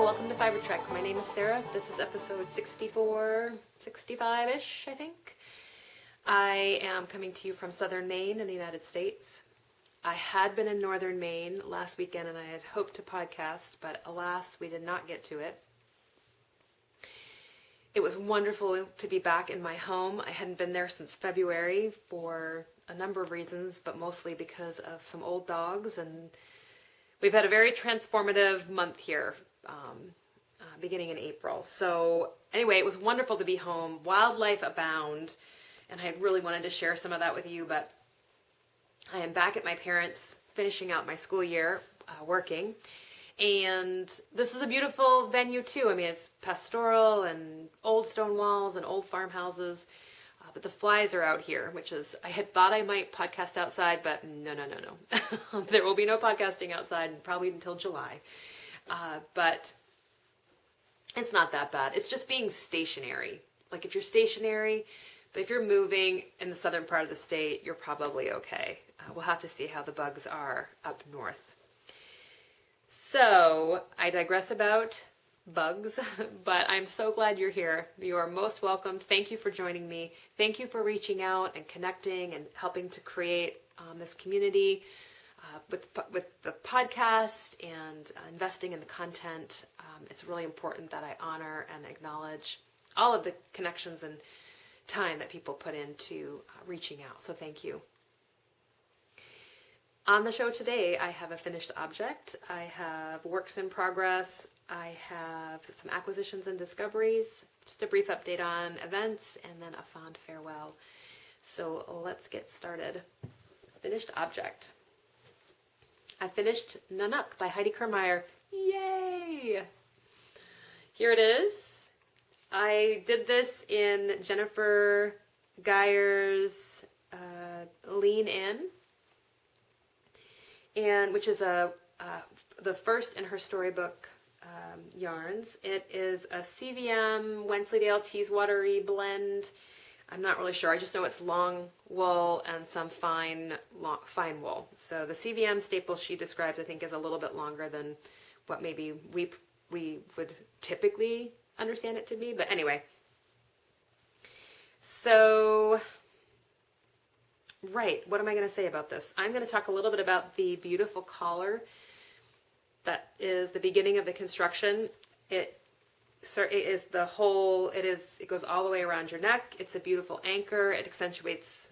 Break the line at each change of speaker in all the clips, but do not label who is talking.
welcome to Fiber Trek. My name is Sarah. This is episode 64, 65-ish, I think. I am coming to you from southern Maine in the United States. I had been in northern Maine last weekend and I had hoped to podcast, but alas, we did not get to it. It was wonderful to be back in my home. I hadn't been there since February for a number of reasons, but mostly because of some old dogs, and we've had a very transformative month here, beginning in April. So anyway, it was wonderful to be home. Wildlife abound, and I really wanted to share some of that with you, but I am back at my parents' finishing out my school year, working. And this is a beautiful venue too. I mean, it's pastoral and old stone walls and old farmhouses. But the flies are out here, which is, I had thought I might podcast outside, but no. There will be no podcasting outside probably until July. But it's not that bad. It's just being stationary. Like if you're stationary, but if you're moving in the southern part of the state, you're probably okay. We'll have to see how the bugs are up north. So I digress about bugs, but I'm so glad you're here. You are most welcome. Thank you for joining me. Thank you for reaching out and connecting and helping to create this community with the podcast and investing in the content. It's really important that I honor and acknowledge all of the connections and time that people put into reaching out. So thank you. On the show today, I have a finished object, I have works in progress, I have some acquisitions and discoveries, just a brief update on events, and then a fond farewell. So let's get started. Finished object. I finished Nanook by Heidi Kermeyer. Yay! Here it is. I did this in Jennifer Geyer's Lean In, and which is the first in her storybook yarns. It is a CVM Wensleydale Teeswatery blend. I'm not really sure. I just know it's long wool and some fine wool. So the CVM staple she describes, I think, is a little bit longer than what maybe we would typically understand it to be. But anyway, so right, what am I going to say about this? I'm going to talk a little bit about the beautiful collar that is the beginning of the construction. It goes all the way around your neck. It's a beautiful anchor. It accentuates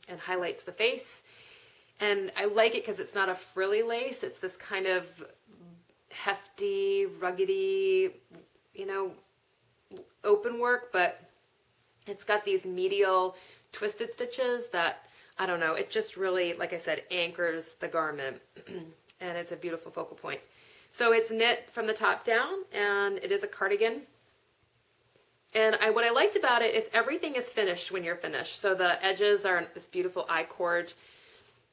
and highlights the face. And I like it because it's not a frilly lace. It's this kind of hefty, ruggedy, open work, but it's got these medial twisted stitches that, I don't know, it just really, like I said, anchors the garment. And it's a beautiful focal point. So it's knit from the top down, and it is a cardigan. And what I liked about it is everything is finished when you're finished. So the edges are this beautiful I-cord,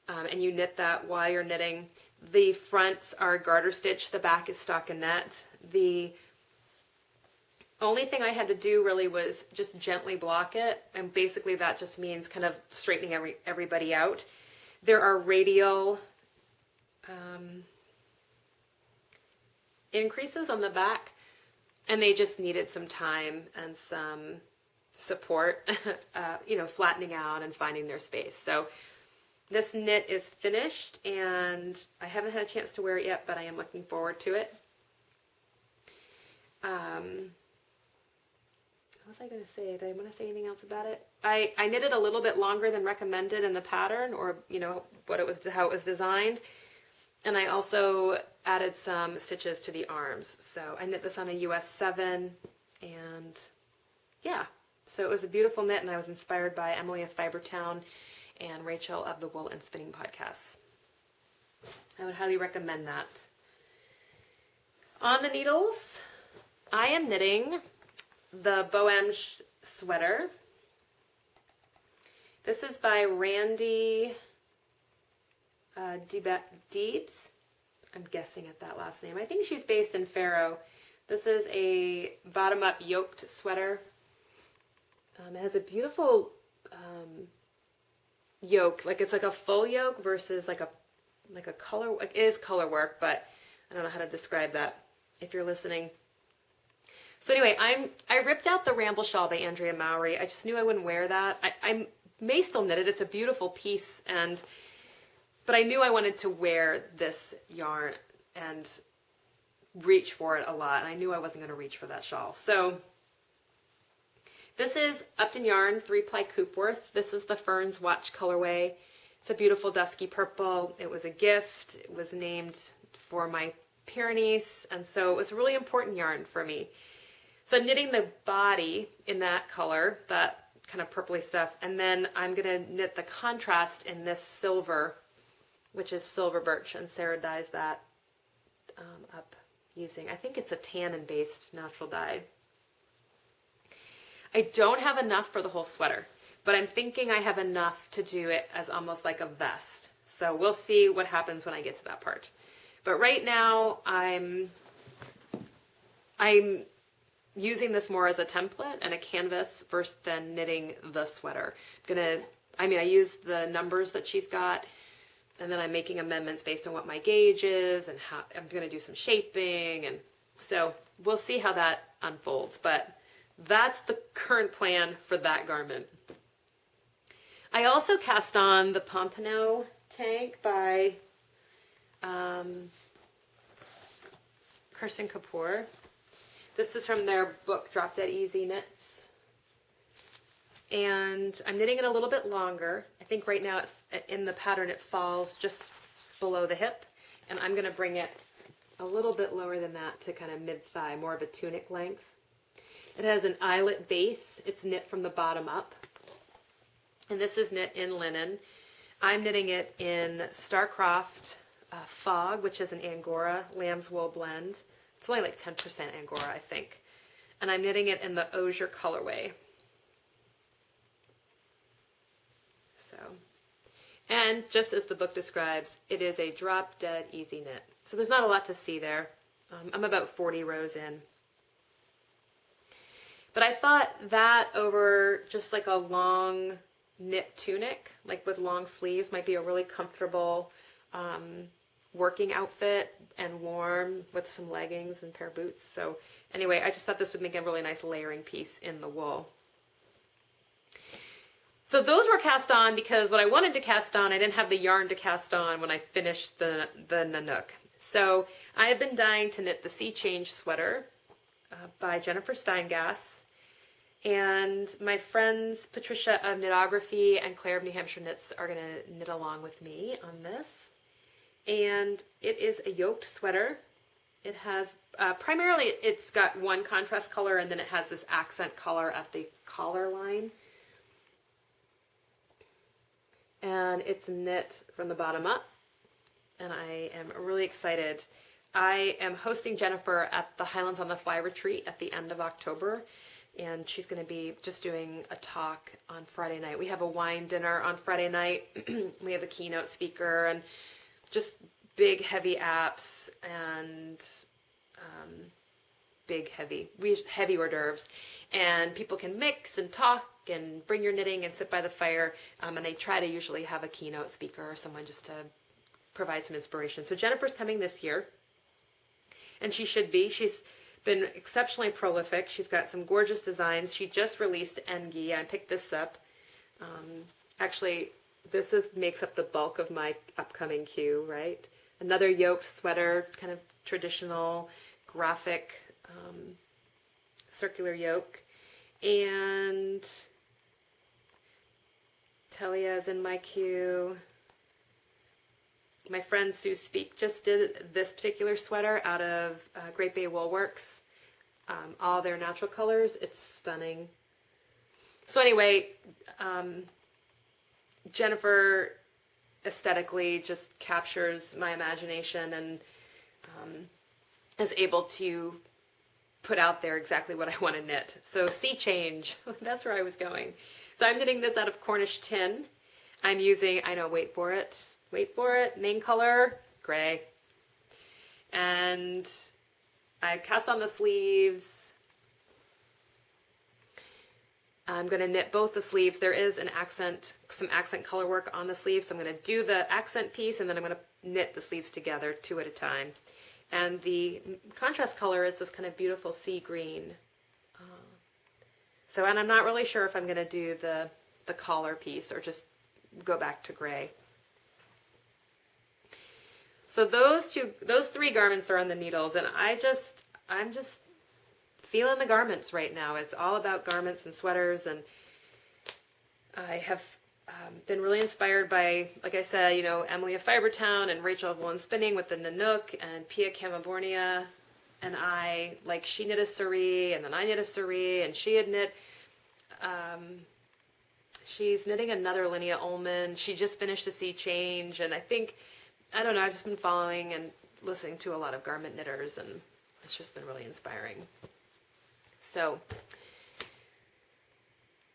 and you knit that while you're knitting. The fronts are garter stitch. The back is stockinette. The only thing I had to do really was just gently block it, and basically that just means kind of straightening everybody out. There are radial increases on the back, and they just needed some time and some support, flattening out and finding their space. So this knit is finished, and I haven't had a chance to wear it yet, but I am looking forward to it. What was I going to say? Did I want to say anything else about it? I knit it a little bit longer than recommended in the pattern, or how it was designed. And I also added some stitches to the arms. So I knit this on a US 7, and yeah. So it was a beautiful knit, and I was inspired by Emily of Fibertown and Rachel of the Wool and Spinning podcasts. I would highly recommend that. On the needles, I am knitting the Bohème sweater. This is by Randy Deebs. I'm guessing at that last name. I think she's based in Faro. This is a bottom-up yoked sweater. It has a beautiful yoke. Like it's like a full yoke versus like a color. It is color work, but I don't know how to describe that. if you're listening. So anyway, I ripped out the Ramble Shawl by Andrea Mowry. I just knew I wouldn't wear that. I may still knit it. It's a beautiful piece, but I knew I wanted to wear this yarn and reach for it a lot, and I knew I wasn't going to reach for that shawl. So this is Upton Yarn 3-ply Coopworth. This is the Ferns Watch colorway. It's a beautiful dusky purple. It was a gift. It was named for my Pyrenees, and so it was a really important yarn for me. So I'm knitting the body in that color, that kind of purpley stuff, and then I'm going to knit the contrast in this silver, which is silver birch, and Sarah dyes that up using, I think it's a tannin-based natural dye. I don't have enough for the whole sweater, but I'm thinking I have enough to do it as almost like a vest. So we'll see what happens when I get to that part. But right now I'm using this more as a template and a canvas versus than knitting the sweater. I use the numbers that she's got, and then I'm making amendments based on what my gauge is, and how I'm going to do some shaping, and so we'll see how that unfolds. But that's the current plan for that garment. I also cast on the Pompano tank by Kirsten Kapoor. This is from their book, Drop Dead Easy Knits. And I'm knitting it a little bit longer. I think right now in the pattern it falls just below the hip. And I'm going to bring it a little bit lower than that to kind of mid-thigh, more of a tunic length. It has an eyelet base. It's knit from the bottom up. And this is knit in linen. I'm knitting it in Starcroft Fog, which is an Angora lamb's wool blend. It's only like 10% Angora, I think. And I'm knitting it in the Osier colorway. So, and just as the book describes, it is a drop dead easy knit. So there's not a lot to see there. I'm about 40 rows in. But I thought that over just like a long knit tunic, like with long sleeves, might be a really comfortable working outfit, and warm with some leggings and pair of boots. So anyway, I just thought this would make a really nice layering piece in the wool. So those were cast on because what I wanted to cast on, I didn't have the yarn to cast on when I finished the Nanook. So I have been dying to knit the Sea Change sweater by Jennifer Steingass. And my friends Patricia of Knitography and Claire of New Hampshire Knits are going to knit along with me on this. And it is a yoked sweater. It has, primarily it's got one contrast color, and then it has this accent color at the collar line. And it's knit from the bottom up. And I am really excited. I am hosting Jennifer at the Highlands on the Fly retreat at the end of October. And she's going to be just doing a talk on Friday night. We have a wine dinner on Friday night. We have a keynote speaker and just big heavy apps and heavy hors d'oeuvres. And people can mix and talk and bring your knitting and sit by the fire. And I try to usually have a keynote speaker or someone just to provide some inspiration. So Jennifer's coming this year. And she should be. She's been exceptionally prolific. She's got some gorgeous designs. She just released Engi. I picked this up. Actually, this makes up the bulk of my upcoming queue, right? Another yoked sweater, kind of traditional graphic circular yoke. And Telia is in my queue. My friend Sue Speak just did this particular sweater out of Great Bay Woolworks. All their natural colors. It's stunning. So anyway, Jennifer aesthetically just captures my imagination and is able to put out there exactly what I want to knit. So Sea Change, that's where I was going. So I'm knitting this out of Cornish tin. I'm using, wait for it, main color, gray. And I cast on the sleeves. I'm going to knit both the sleeves. There is some accent color work on the sleeves, so I'm going to do the accent piece and then I'm going to knit the sleeves together 2 at a time. And the contrast color is this kind of beautiful sea green. And I'm not really sure if I'm going to do the collar piece or just go back to gray. So those 3 garments are on the needles, and I'm just feeling the garments right now. It's all about garments and sweaters, and I have been really inspired by, like I said, Emily of Fibertown and Rachel of Woolen Spinning with the Nanook, and Pia Camabornia, and she knit a sari, and then I knit a sari, and she had knit, she's knitting another Linnea Ullman. She just finished a Sea Change, and I don't know, I've just been following and listening to a lot of garment knitters, and it's just been really inspiring. So,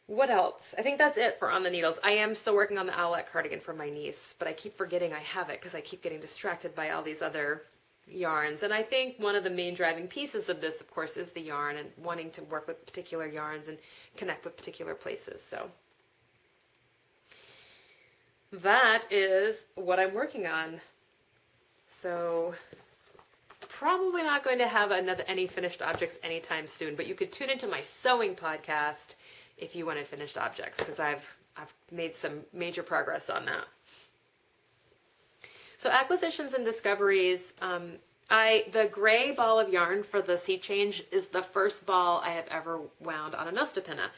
what else? I think that's it for On the Needles. I am still working on the Owlette cardigan for my niece, but I keep forgetting I have it because I keep getting distracted by all these other yarns. And I think one of the main driving pieces of this, of course, is the yarn and wanting to work with particular yarns and connect with particular places. So that is what I'm working on. So probably not going to have any finished objects anytime soon, but you could tune into my sewing podcast if you wanted finished objects, because I've made some major progress on that. So acquisitions and discoveries. The gray ball of yarn for the Sea Change is the first ball I have ever wound on a Nostipinna.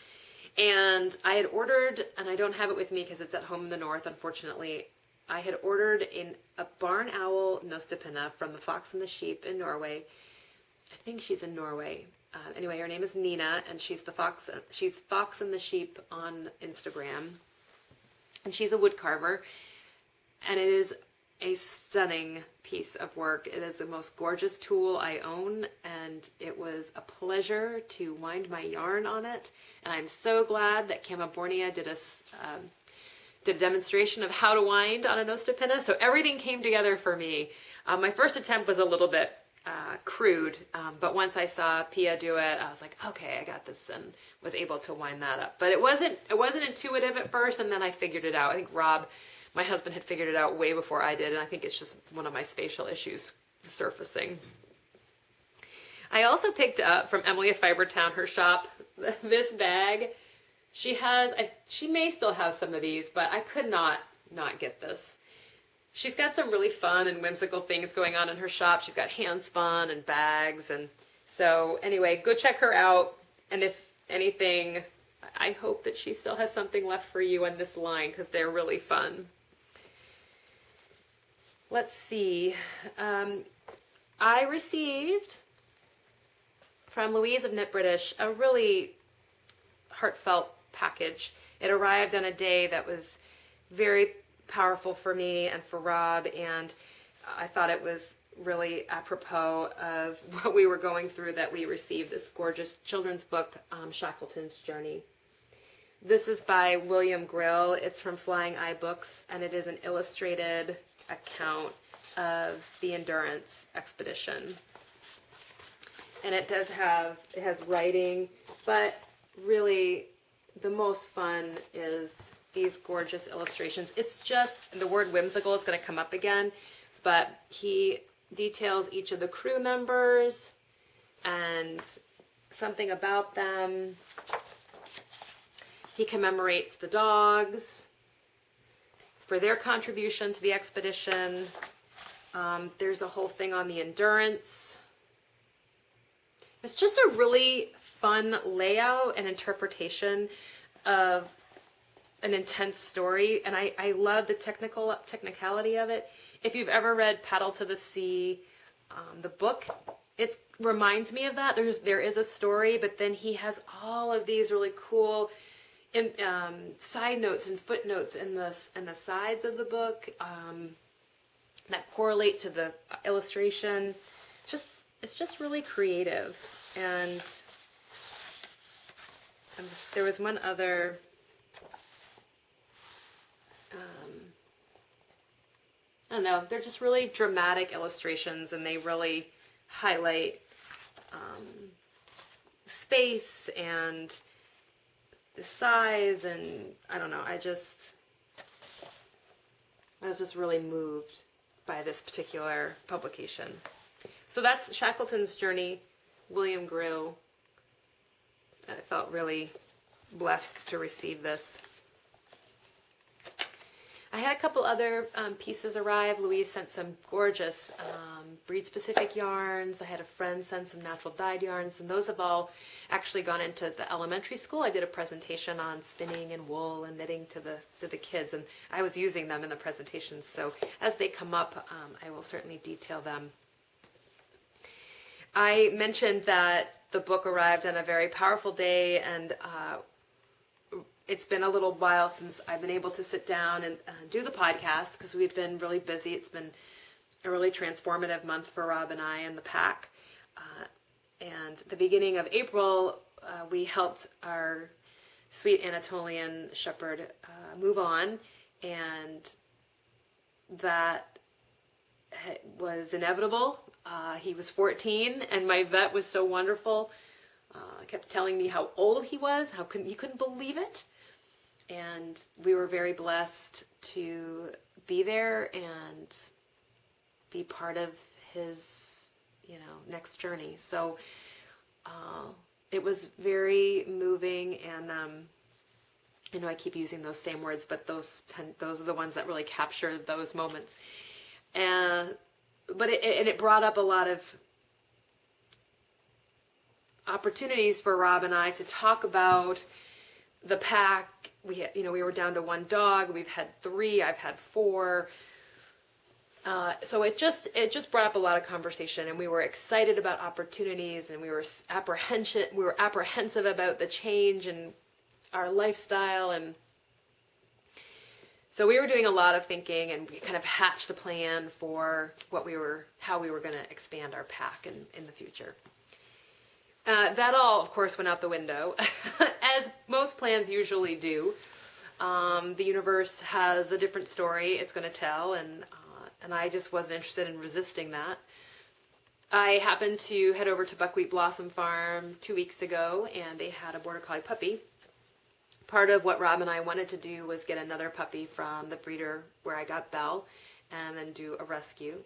And I had ordered, and I don't have it with me because it's at home in the north, unfortunately. I had ordered in a barn owl Nostipinna from the Fox and the Sheep in Norway. I think she's in Norway. Anyway, her name is Nina, and she's Fox and the Sheep on Instagram. And she's a wood carver, and it is a stunning piece of work. It is the most gorgeous tool I own, and it was a pleasure to wind my yarn on it. And I'm so glad that Camabornia did a demonstration of how to wind on a Nostipinna. So everything came together for me. My first attempt was a little bit crude, but once I saw Pia do it, I was like, okay, I got this, and was able to wind that up. But it wasn't intuitive at first, and then I figured it out. I think Rob, my husband, had figured it out way before I did, and I think it's just one of my spatial issues surfacing. I also picked up from Emily of Fibertown, her shop, this bag. She may still have some of these, but I could not get this. She's got some really fun and whimsical things going on in her shop. She's got hand spun and bags, and so anyway, go check her out. And if anything, I hope that she still has something left for you on this line, because they're really fun. Let's see. I received from Louise of Knit British a really heartfelt package. It arrived on a day that was very powerful for me and for Rob, and I thought it was really apropos of what we were going through that we received this gorgeous children's book, Shackleton's Journey. This is by William Grill. It's from Flying Eye Books, and it is an illustrated account of the Endurance expedition. And it has writing, but really the most fun is these gorgeous illustrations. It's just, the word whimsical is going to come up again, but he details each of the crew members and something about them. He commemorates the dogs for their contribution to the expedition. There's a whole thing on the Endurance. It's just a really fun layout and interpretation of an intense story, and I love the technicality of it. If you've ever read Paddle to the Sea, the book, it reminds me of that. There is a story, but then he has all of these really cool side notes and footnotes in the sides of the book that correlate to the illustration. It's just really creative. And there was one other. I don't know, they're just really dramatic illustrations, and they really highlight space and the size, and I don't know, I was just really moved by this particular publication. So that's Shackleton's journey, William Grew. I felt really blessed to receive this. I had a couple other pieces arrive. Louise sent some gorgeous breed-specific yarns. I had a friend send some natural dyed yarns, and those have all actually gone into the elementary school. I did a presentation on spinning and wool and knitting to the kids, and I was using them in the presentations. So as they come up, I will certainly detail them. I mentioned that the book arrived on a very powerful day, and it's been a little while since I've been able to sit down and do the podcast because we've been really busy. It's been a really transformative month for Rob and I and the pack. And the beginning of April, we helped our sweet Anatolian shepherd move on, and that was inevitable. He was 14, and my vet was so wonderful. Kept telling me how old he was, he couldn't believe it. And we were very blessed to be there and be part of his, next journey. So it was very moving, and I keep using those same words, but those are the ones that really capture those moments. But it brought up a lot of opportunities for Rob and I to talk about the pack. We were down to one dog. We've had 3. I've had 4. So it just brought up a lot of conversation, and we were excited about opportunities, and we were apprehensive about the change in our lifestyle, and so we were doing a lot of thinking, and we kind of hatched a plan for how we were going to expand our pack in the future. That all, of course, went out the window, as most plans usually do. The universe has a different story it's going to tell, and I just wasn't interested in resisting that. I happened to head over to Buckwheat Blossom Farm 2 weeks ago, and they had a Border Collie puppy. Part of what Rob and I wanted to do was get another puppy from the breeder where I got Belle, and then do a rescue.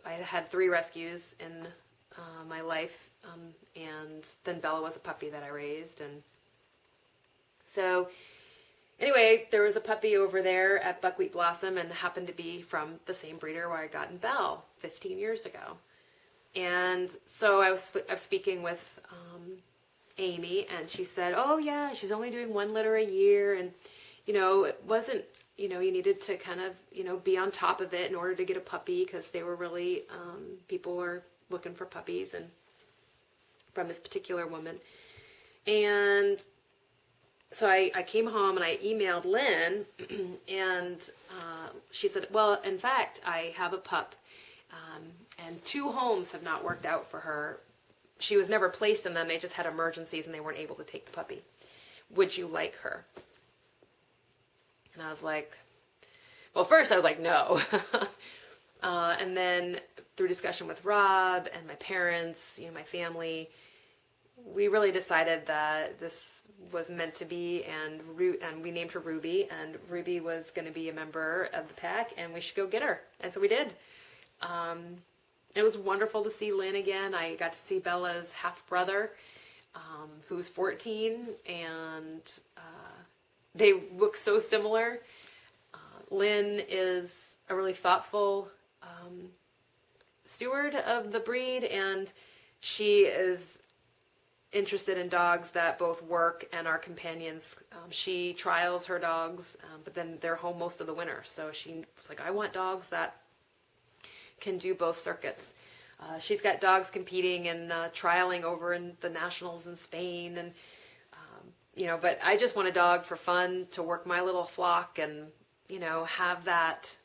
I had 3 rescues in my life, and then Bella was a puppy that I raised, and so anyway, there was a puppy over there at Buckwheat Blossom, and happened to be from the same breeder where I got Belle 15 years ago. And so I was speaking with Amy, and she said, oh yeah, she's only doing 1 litter a year, and it wasn't, you needed to kind of, be on top of it in order to get a puppy, because they were really, people were looking for puppies, and from this particular woman. And so I came home and I emailed Lynn, and she said, well, in fact, I have a pup, and 2 homes have not worked out for her. She was never placed in them. They just had emergencies and they weren't able to take the puppy. Would you like her? And I was like, well, first I was like, no. And then through discussion with Rob and my parents, my family, we really decided that this was meant to be, and we named her Ruby, and Ruby was going to be a member of the pack, and we should go get her. And so we did. It was wonderful to see Lynn again. I got to see Bella's half-brother, who's 14, and they look so similar. Lynn is a really thoughtful steward of the breed, and she is interested in dogs that both work and are companions. She trials her dogs, but then they're home most of the winter. So she was like, I want dogs that can do both circuits. She's got dogs competing and trialing over in the nationals in Spain, and but I just want a dog for fun, to work my little flock, and have that.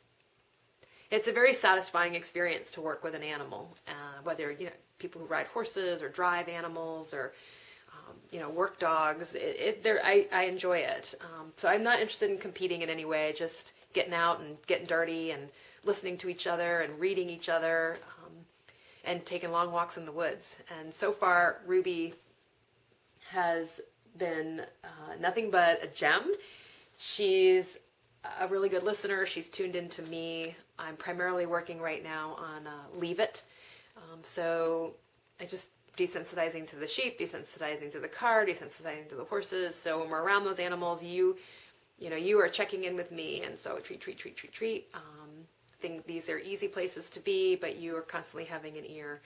It's a very satisfying experience to work with an animal, whether people who ride horses or drive animals or work dogs. I enjoy it. So I'm not interested in competing in any way. Just getting out and getting dirty and listening to each other and reading each other, and taking long walks in the woods. And so far, Ruby has been nothing but a gem. She's a really good listener. She's tuned into me. I'm primarily working right now on Leave It. So I just desensitizing to the sheep, desensitizing to the car, desensitizing to the horses. So when we're around those animals, you are checking in with me, and so treat, treat, treat, treat, treat. I think these are easy places to be, but you are constantly having an ear.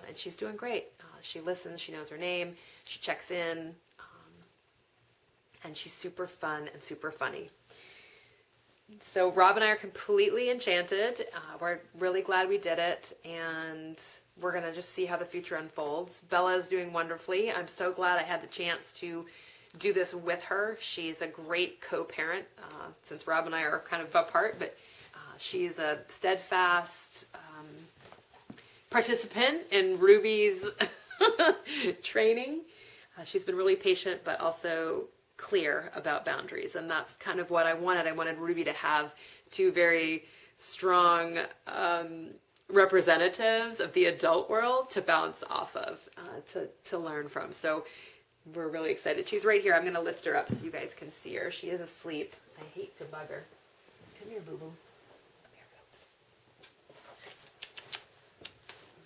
And she's doing great. She listens, she knows her name, she checks in, and she's super fun and super funny. So Rob and I are completely enchanted. We're really glad we did it, and we're going to just see how the future unfolds. Bella's doing wonderfully. I'm so glad I had the chance to do this with her. She's a great co-parent, since Rob and I are kind of apart, but she's a steadfast participant in Ruby's training. She's been really patient, but also clear about boundaries, and that's kind of what I wanted. I wanted Ruby to have two very strong representatives of the adult world to bounce off of, to learn from. So we're really excited. She's right here. I'm going to lift her up so you guys can see her. She is asleep. I hate to bug her. Come here, boo-boo.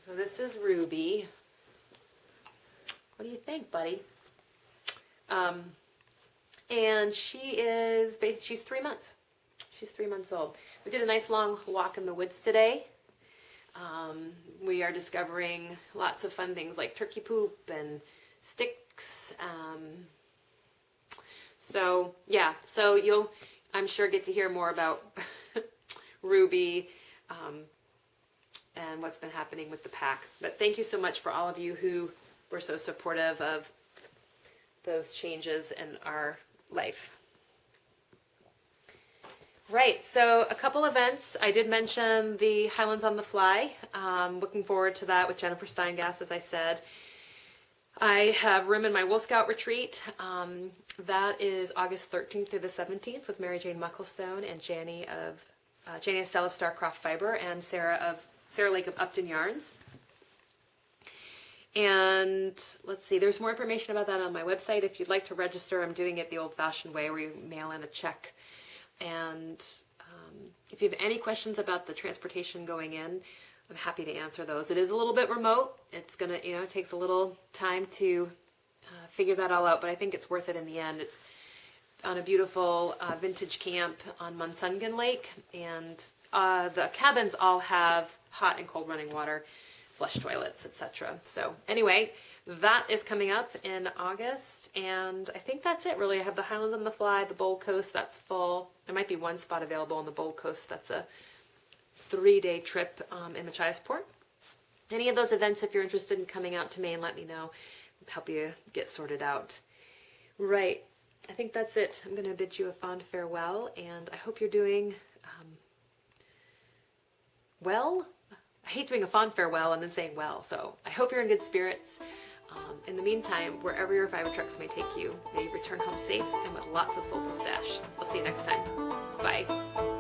So this is Ruby. What do you think, buddy? And she's 3 months. She's 3 months old. We did a nice long walk in the woods today. We are discovering lots of fun things like turkey poop and sticks. So you'll, I'm sure, get to hear more about Ruby and what's been happening with the pack. But thank you so much for all of you who were so supportive of those changes in our life. Right, so a couple events. I did mention the Highlands on the Fly. Looking forward to that with Jennifer Steingass, as I said. I have room in my Wolf Scout retreat. That is August 13th through the 17th with Mary Jane Mucklestone and Janie Estelle of Starcroft Fiber and Sarah Lake of Upton Yarns. And let's see, there's more information about that on my website. If you'd like to register, I'm doing it the old-fashioned way where you mail in a check. And if you have any questions about the transportation going in, I'm happy to answer those. It is a little bit remote. It's gonna, it takes a little time to figure that all out, but I think it's worth it in the end. It's on a beautiful vintage camp on Munsungan Lake, and the cabins all have hot and cold running water, flush toilets, etc. So anyway, that is coming up in August, and I think that's it really. I have the Highlands on the Fly, the Bold Coast, that's full. There might be one spot available on the Bold Coast. That's a 3-day trip in Machiasport. Any of those events, if you're interested in coming out to Maine, let me know. I'll help you get sorted out. Right, I think that's it. I'm going to bid you a fond farewell, and I hope you're doing well. I hate doing a fond farewell and then saying well, so I hope you're in good spirits. In the meantime, wherever your fiber trucks may take you, may you return home safe and with lots of soulful stash. I'll see you next time. Bye.